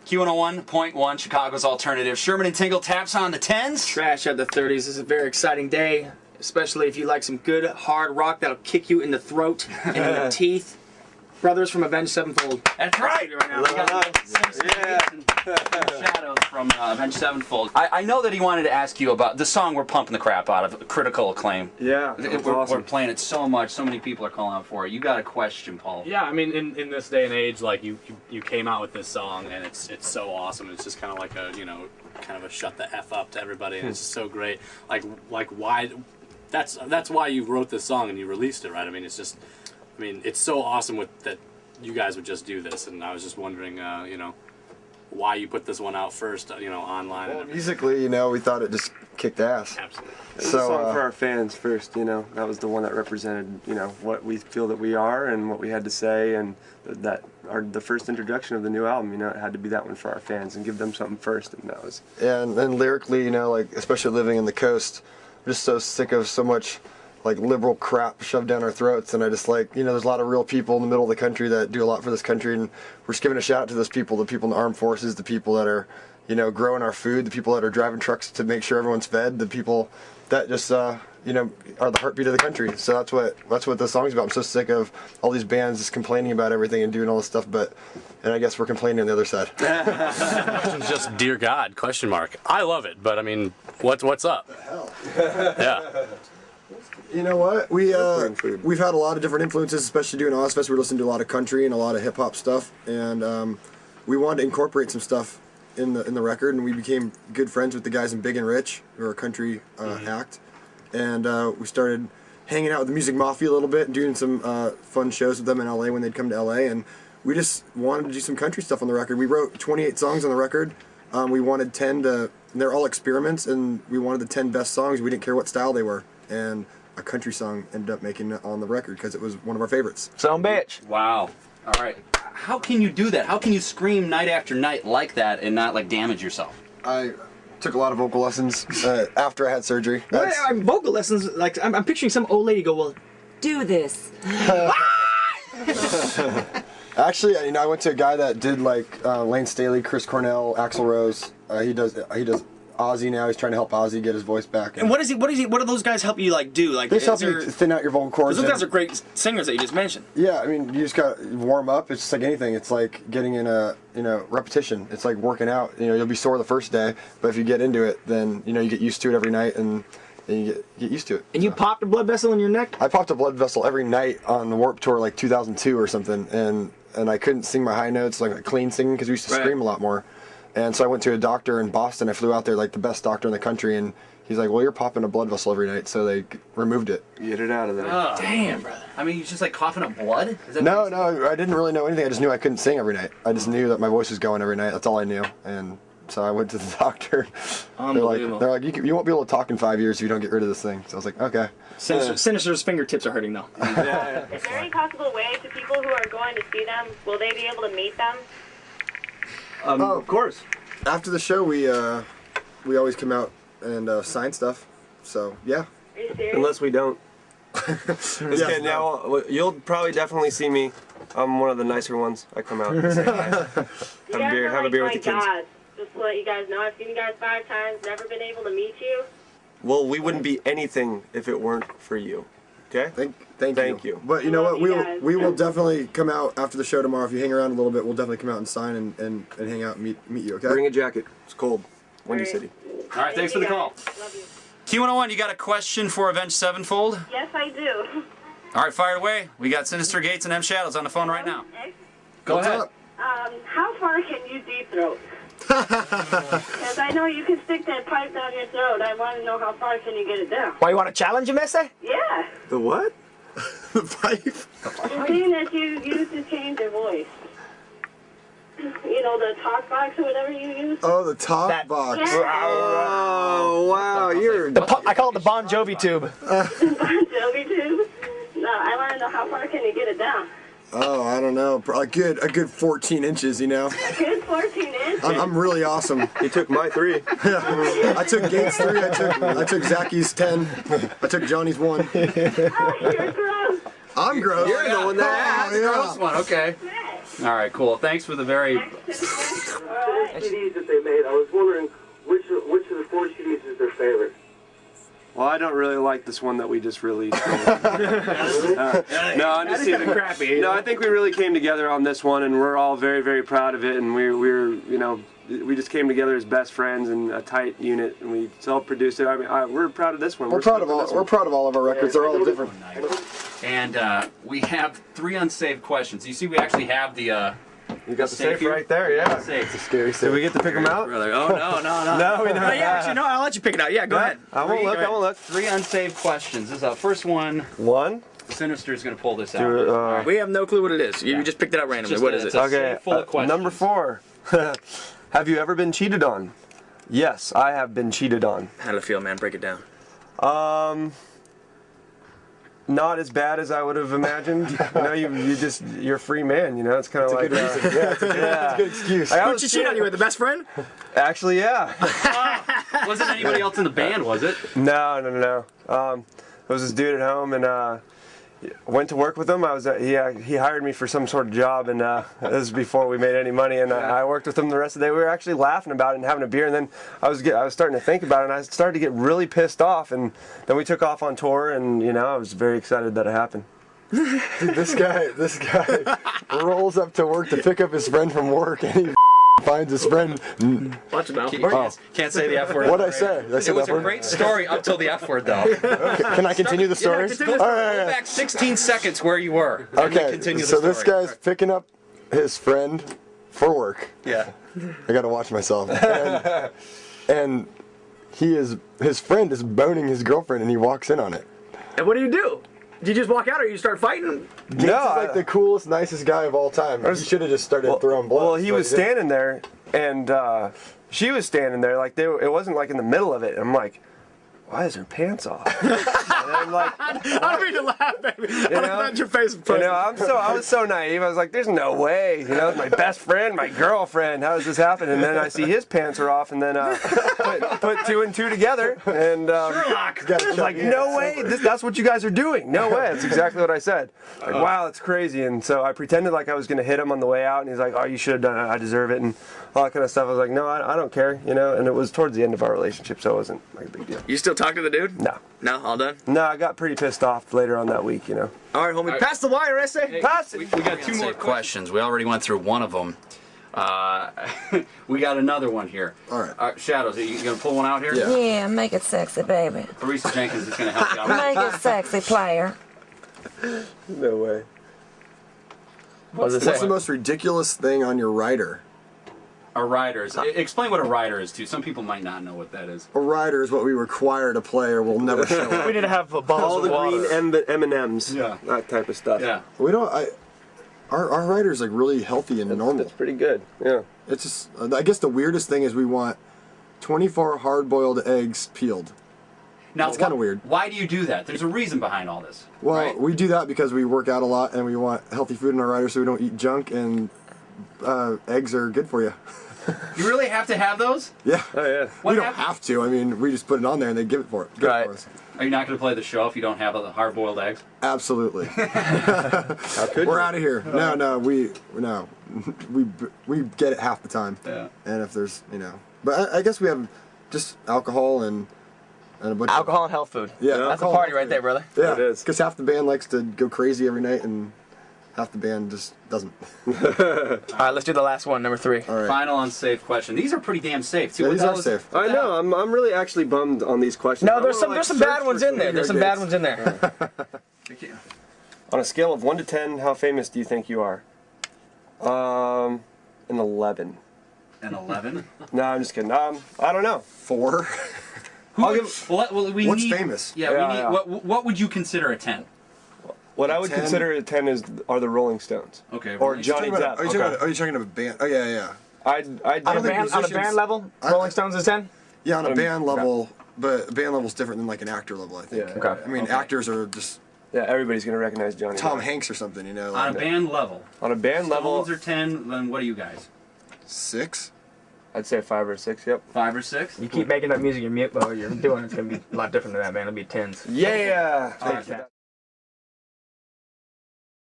Q101.1, Chicago's alternative. Sherman and Tingle taps on the 10s. Trash at the 30s. This is a very exciting day, especially if you like some good hard rock that'll kick you in the throat and in the teeth. Brothers from Avenged Sevenfold. That's right. Right now. We got Shadows from Avenged Sevenfold. I know that he wanted to ask you about the song we're pumping the crap out of, Critical Acclaim. Yeah, we're playing it so much, so many people are calling out for it. You got a question, Paul? Yeah, I mean, in this day and age, like you came out with this song, and it's so awesome. It's just kind of like a kind of a shut the f up to everybody, and it's just so great. Like why? That's why you wrote this song and you released it, right? I mean, it's just. I mean, it's so awesome that you guys would just do this, and I was just wondering, why you put this one out first, online. Well, musically, we thought it just kicked ass. Absolutely. It was a song for our fans first, That was the one that represented, what we feel that we are and what we had to say, and the first introduction of the new album, it had to be that one for our fans and give them something first, and that was. And lyrically, like especially living in the coast, I'm just so sick of so much. Like liberal crap shoved down our throats, and I just there's a lot of real people in the middle of the country that do a lot for this country, and we're just giving a shout out to those people, the people in the armed forces, the people that are growing our food, the people that are driving trucks to make sure everyone's fed, the people that just are the heartbeat of the country. So that's what this song's about. I'm so sick of all these bands just complaining about everything and doing all this stuff, and I guess we're complaining on the other side. It's just dear God ? I love it, but I mean, what's up? What the hell? Yeah. You know what? We've had a lot of different influences, especially doing Ozfest. We listened to a lot of country and a lot of hip hop stuff, and we wanted to incorporate some stuff in the record. And we became good friends with the guys in Big and Rich, who are a country act, and we started hanging out with the Music Mafia a little bit and doing some fun shows with them in LA when they'd come to LA. And we just wanted to do some country stuff on the record. We wrote 28 songs on the record. We wanted 10 to. They're all experiments, and we wanted the 10 best songs. We didn't care what style they were, and a country song ended up making it on the record because it was one of our favorites. Son bitch. Wow. All right. How can you do that? How can you scream night after night like that and not damage yourself? I took a lot of vocal lessons after I had surgery. Vocal lessons, I'm picturing some old lady go, well, do this. Actually, I went to a guy that did Lane Staley, Chris Cornell, Axl Rose. He does Ozzy now. He's trying to help Ozzy get his voice back. And what do those guys help you do? They just help you thin out your vocal cords. Those guys are great singers that you just mentioned. Yeah, I mean, you just got to warm up. It's just like anything. It's like getting in a repetition. It's like working out. You'll be sore the first day, but if you get into it, then you get used to it every night, and you get used to it. And you popped a blood vessel in your neck? I popped a blood vessel every night on the Warped Tour 2002 or something, and I couldn't sing my high notes clean singing because we used to scream a lot more. And so I went to a doctor in Boston. I flew out there, the best doctor in the country, and he's like, well, you're popping a blood vessel every night, so they removed it. Get it out of there. Oh, damn, brother. I mean, you're just coughing up blood? No, I didn't really know anything. I just knew I couldn't sing every night. I just knew that my voice was going every night. That's all I knew. And so I went to the doctor. They're like, you won't be able to talk in 5 years if you don't get rid of this thing. So I was like, okay. Synyster's fingertips are hurting, though. Yeah. Is there any possible way to people who are going to see them, will they be able to meet them? Of course. After the show, we always come out and sign stuff. So yeah. Are you serious? Unless we don't. Now you'll probably definitely see me. I'm one of the nicer ones. I come out and say hi. Have a beer with the kids. God. Just to let you guys know, I've seen you guys 5 times, never been able to meet you. Well, we wouldn't be anything if it weren't for you. Okay? Thank you. But you know what? We will definitely come out after the show tomorrow. If you hang around a little bit, we'll definitely come out and sign and hang out and meet you. Okay? Bring a jacket. It's cold. Windy City. All right. Thanks for the call. Love you. Q101, you got a question for Avenged Sevenfold? Yes, I do. All right, fire it away. We got Synyster Gates and M Shadows on the phone right now. Go ahead. How far can you deep throat? Because I know you can stick that pipe down your throat. I want to know how far can you get it down. Why, you want to challenge him, Messi? Yeah. The what? The pipe. The thing that you use to change your voice. The talk box or whatever you use. Oh, the talk box. Yeah. Oh, wow. I call it the Bon Jovi tube. Bon Jovi tube? No, I want to know how far can you get it down. Oh, I don't know. A good 14 inches, A good 14 inches? I'm really awesome. He took my 3. I took Gates' 3. I took Zacky's 10. I took Johnny's 1. Oh, you're gross. I'm gross. You're the one that asked. Gross one. Okay. All right, cool. Thanks for the very... right. CDs that they made. I was wondering which of the 4 CDs is their favorite. Well, I don't really like this one that we just released. No, I'm just kidding. Crappy. No, I think we really came together on this one, and we're all very, very proud of it. And we're you know, we just came together as best friends and a tight unit, and we self-produced it. I mean, we're proud of this one. We're proud of all. We're proud of all of our records. They're all different. And we have 3 unsaved questions. You see, we actually have the. You got the safe right there, yeah. Safe. It's a scary safe. Did we get to pick them out? Brother. Oh no. No, we don't. Yeah, actually, no, I'll let you pick it out. Yeah, go ahead. I won't look. I won't look. 3 unsaved questions. This is the first one. One. Synyster is going to pull this out. We have no clue what it is. You just picked it out randomly. Just What is it? it's a safe full of questions. Number 4. Have you ever been cheated on? Yes, I have been cheated on. How did it feel, man? Break it down. Not as bad as I would have imagined. You know, you're a free man. You know, it's kind of like Good reason. Yeah, it's a good excuse. Who'd you cheat on you with? The best friend? Actually, yeah. Wasn't anybody else in the band, was it? No. There was this dude at home, and went to work with him. He hired me for some sort of job, and this was before we made any money. And I worked with him the rest of the day. We were actually laughing about it and having a beer. And then I was starting to think about it, and I started to get really pissed off. And then we took off on tour, and you know, I was very excited that it happened. Dude, this guy rolls up to work to pick up his friend from work, and he finds his friend. Watch it now. Can't say the F word. What'd I say? Did I say It was that a word? great story up till the F word, though. Can I continue the story? Go All right. back 16 seconds where you were. And then Okay, continue the so story. this guy's picking up his friend for work. Yeah. I gotta watch myself. And his friend is boning his girlfriend, and he walks in on it. And what do? Did you just walk out, or you start fighting? Gates is like the coolest, nicest guy of all time. He should have just started throwing blows. Well, he but was didn't. standing there, and she was standing there. Like it wasn't like in the middle of it. I'm like, why is her pants off? And I'm like, I don't mean to laugh, baby. I don't want your face. You know, I was so naive. I was like, there's no way. You know, it's my best friend, my girlfriend. How does this happen? And then I see his pants are off, and then put 2 and 2 together, and I was like, no way. That's what you guys are doing. No way. That's exactly what I said. Like, wow, it's crazy. And so I pretended like I was going to hit him on the way out, and he's like, oh, you should have done it. I deserve it, and all that kind of stuff. I was like, no, I don't care. You know, and it was towards the end of our relationship, so it wasn't like a big deal. You still talk to the dude? No. No, all done? No, I got pretty pissed off later on that week, you know. All right, homie. Pass the wire, essay. Pass it. We got 2 more questions. We already went through one of them. We got another one here. All right. Shadows, are you going to pull one out here? Yeah. Yeah, make it sexy, baby. Teresa Jenkins is going to help you out. Make it sexy, player. No way. What's the most ridiculous thing on your rider? A rider is. Explain what a rider is, too. Some people might not know what that is. A rider is what we require to play, or we'll never show up. We need to have All bottles the of water. green M&Ms. Yeah. That type of stuff. Yeah. We don't. Our rider's like really healthy and normal. That's pretty good. Yeah. It's just. I guess the weirdest thing is we want 24 hard-boiled eggs peeled. Now, It's kinda weird. Why do you do that? There's a reason behind all this. Well, right? we do that because we work out a lot and we want healthy food in our rider, so we don't eat junk, and eggs are good for you. You really have to have those? Yeah. Oh yeah. What we don't happened- have to. I mean, we just put it on there and they give it for it. Give it Right. for us. Are you not going to play the show if you don't have the hard-boiled eggs? Absolutely. How could We're you? out of here. No, we get it half the time. Yeah. And if there's, but I guess we have just alcohol and a bunch Alcohol and health food. of yeah. That's a alcohol party and right there, brother. Yeah, It is. because half the band likes to go crazy every night and half the band just doesn't. All right, let's do the last one, number 3. All right. Final unsafe question. These are pretty damn safe, too. Yeah, What these the are hell is- safe. I know. I'm really actually bummed on these questions. No, I there's wanna, some like, bad search ones for in there. There's some bad ones in there. On a scale of 1 to 10, how famous do you think you are? An 11. An 11? No, I'm just kidding. I don't know. 4. I'll give, well, we What's need, famous? Yeah, Yeah, we need. yeah. What would you consider a 10? What I would 10? consider a 10 are the Rolling Stones. Okay. Or Rolling Johnny Stones. Depp. Are you talking about a band? Oh, yeah. I'd On a don't think band musicians- level, I- Rolling Stones is 10? Yeah, on a band level, but a band level's different than like an actor level, I think. Yeah. Okay. I mean, actors are just yeah, everybody's gonna recognize Johnny Tom Depp. Hanks or something, On a like band level. On a band level, Stones are 10, then what are you guys? 6. I'd say 5 or 6. Yep. 5 or 6? You keep making that music you're doing, it's going to be a lot different than that, man. It'll be 10s. Yeah. All right.